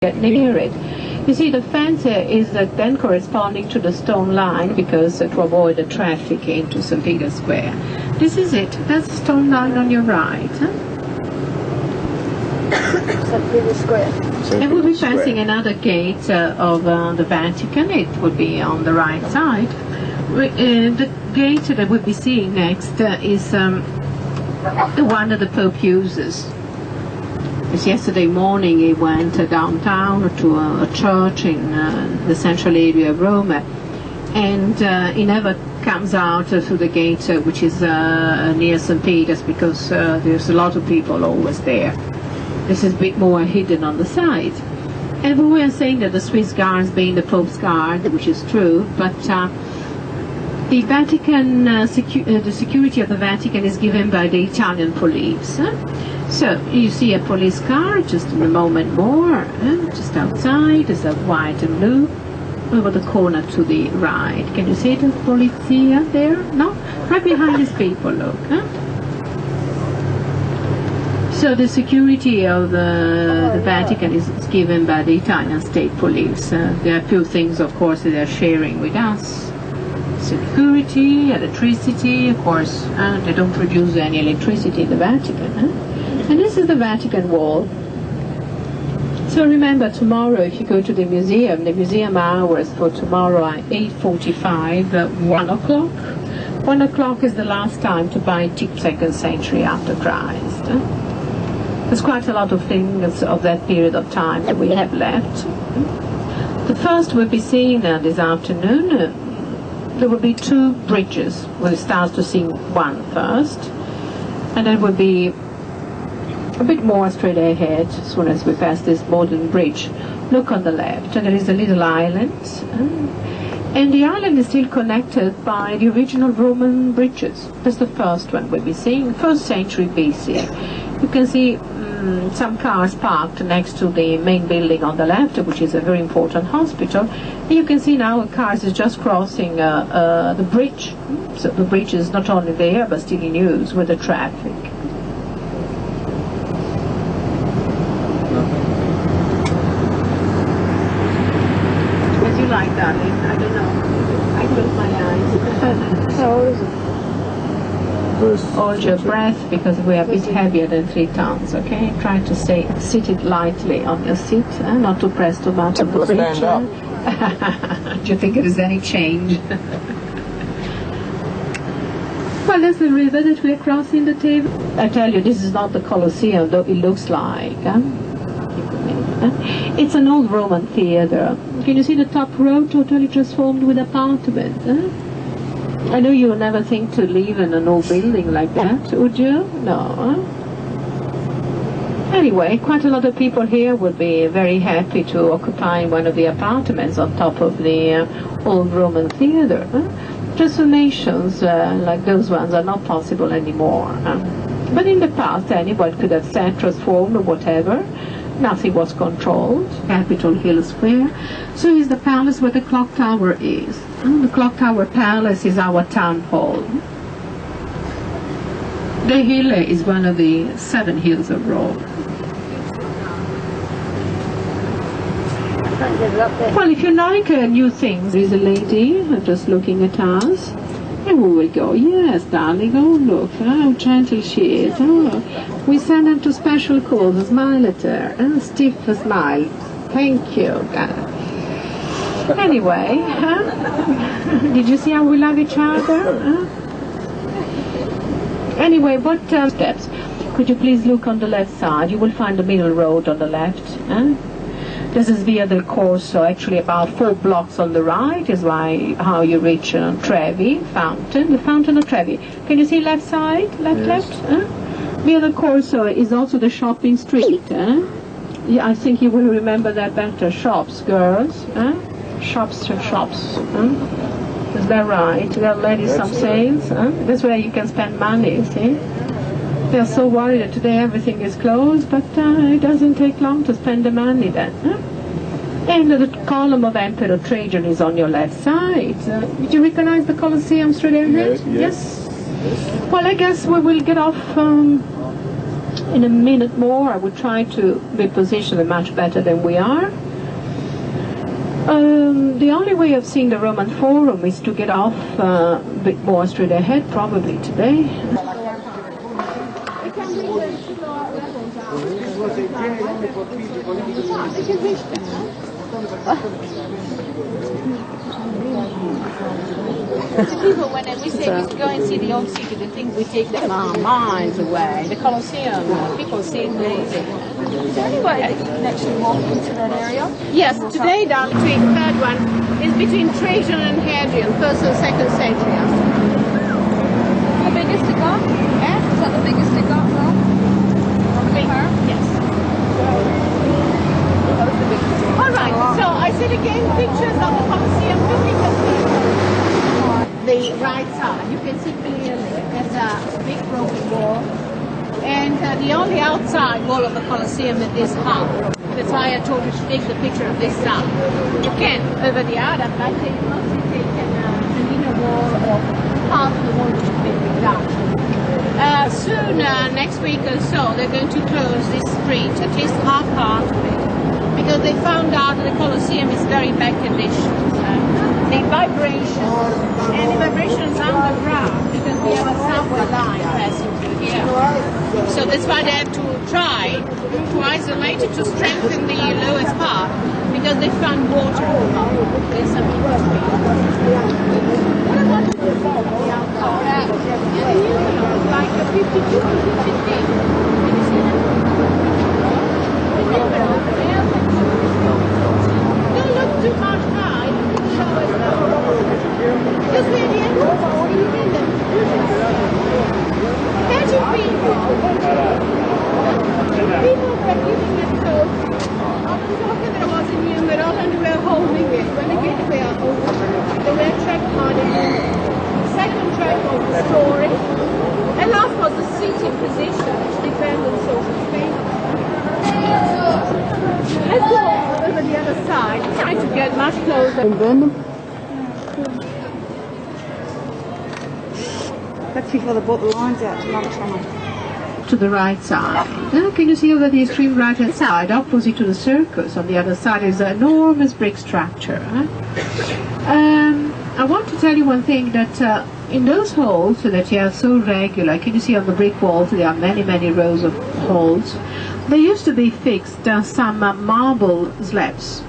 get near it. You see, the fence is then corresponding to the stone line because to avoid the traffic into St. Peter's Square. This is it. That's the stone line on your right. St. Peter's Square. And we'll be passing another gate of the Vatican. It would be on the right side. The gate that we'll be seeing next is the one that the Pope uses. Because yesterday morning he went downtown to a church in the central area of Rome, and he never comes out through the gate which is near St. Peter's, because there's a lot of people always there. This is a bit more hidden on the side. And we were saying that the Swiss guards being the Pope's guard, which is true, but the Vatican, the security of the Vatican is given by the Italian police. So you see a police car just in a moment more, just outside. There's a white and blue over the corner to the right. Can you see the polizia there? No? Right behind these people, look. So the security of the Vatican is given by the Italian state police. There are a few things, of course, that they're sharing with us. Security, electricity, of course. They don't produce any electricity in the Vatican. And this is the Vatican Wall. So remember, tomorrow if you go to the museum hours for tomorrow are 8:45, 1 o'clock. 1 o'clock is the last time to buy deep 2nd century after Christ. There's quite a lot of things of that period of time that we have left. The first we'll be seeing this afternoon, there will be 2 bridges. We'll start to see one first, and then will be a bit more straight ahead as soon as we pass this modern bridge. Look on the left, and there is a little island, and the island is still connected by the original Roman bridges. That's the first one we'll be seeing, 1st century BC. You can see some cars parked next to the main building on the left, which is a very important hospital. And you can see now cars is just crossing the bridge. So the bridge is not only there but still in use with the traffic. As you like, darling. I don't know. I close my eyes. How old is it? Hold your breath, because we are a bit heavier than 3 tons, okay? Try to stay seated lightly on your seat, not to press too much on the bridge. Stand up. Do you think there is any change? Well, there's the river that we are crossing the table. I tell you, this is not the Colosseum, though it looks like. It's an old Roman theater. Can you see the top row totally transformed with apartment? I know you would never think to live in an old building like that, would you? No. Anyway, quite a lot of people here would be very happy to occupy one of the apartments on top of the old Roman theater. Transformations like those ones are not possible anymore. But in the past, anyone could have said transformed or whatever. Nothing was controlled. Capitol Hill Square. So is the palace where the clock tower is. The clock tower palace is our town hall. The hill is one of the 7 hills of Rome. I can't get it up there. Well, if you like new things, there is a lady just looking at us. And we will go, yes, darling, oh, look, how gentle she is. Oh, we send her to special calls, smile at her, stiff smile. Thank you. Anyway, did you see how we love each other? Anyway, what steps? Could you please look on the left side? You will find the middle road on the left. This is Via del Corso, actually about 4 blocks on the right is how you reach Trevi Fountain, the Fountain of Trevi. Can you see left side? Left? Via del Corso is also the shopping street. Yeah, I think you will remember that better. Shops, girls. Shops. Is that right? There are ladies some sales. That's where you can spend money, see? They're so worried that today everything is closed, but it doesn't take long to spend the money then. And the column of Emperor Trajan is on your left side. Did you recognize the Colosseum straight ahead? Yes. Well, I guess we will get off In a minute more I would try to be positioned much better than we are. The only way of seeing the Roman Forum is to get off a bit more straight ahead, probably today. People, when we say we go and see the old city, they think we take them miles away. The Colosseum, people see it amazing. Is there any way that you can actually walk into that area? Yes, today down between the third one is between Trajan and Hadrian, 1st and 2nd century. The biggest it got? Yeah? Is that the biggest it got, though? Yes. All right, so I said again, pictures of the Colosseum, look at the right side. You can see clearly there's a big broken wall, and the only outside wall of the Colosseum is this half. That's why I told you to take the picture of this side. You can over the other, but they mostly taken an inner wall or half the wall which has been redone. Soon, next week or so, they're going to close this street, at least half part of it, because they found out that the Colosseum is very bad condition. The vibrations, and the vibrations underground, because we have a subway line passing through here. So that's why they have to try to isolate it, to strengthen the lowest part, because they found water. There's some like a 52 to 50. Don't look too much high. Because we're the entrance. Imagine people were giving it hope. On the talking there was a new medal and we were holding it. When they get there, the red track party. Second track was the story, and last was the seating position, which depends on social space. Let's go over the other side, try to get much closer. That's before they brought the lines out to lunchtime. To the right side. Now, can you see over the extreme right hand side, opposite to the circus, on the other side is an enormous brick structure. I want to tell you one thing, that in those holes that you are so regular, can you see on the brick walls there are many, many rows of holes. There used to be fixed some marble slabs,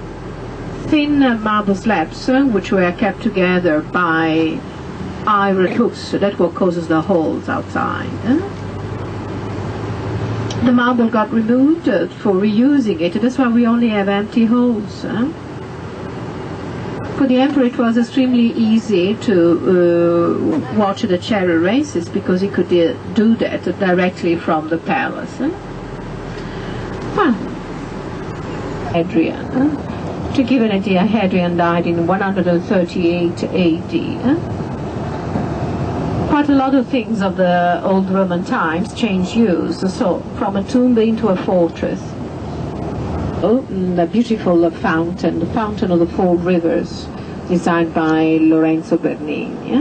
thin marble slabs, which were kept together by iron hooks. So that's what causes the holes outside. The marble got removed for reusing it. That's why we only have empty holes. For the emperor it was extremely easy to watch the chariot races, because he could do that directly from the palace. Hadrian. To give an idea, Hadrian died in 138 AD. Quite a lot of things of the old Roman times changed use, so from a tomb into a fortress. The beautiful fountain, the Fountain of the Four Rivers, designed by Lorenzo Bernini.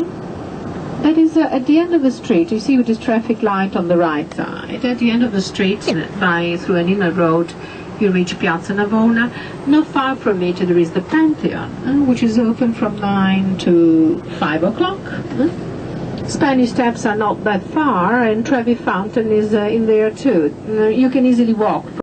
That is at the end of the street. You see with this traffic light on the right side. At the end of the street, through an inner road, you reach Piazza Navona. Not far from it there is the Pantheon, which is open from 9 to 5 o'clock. Spanish Steps are not that far, and Trevi Fountain is in there too. You can easily walk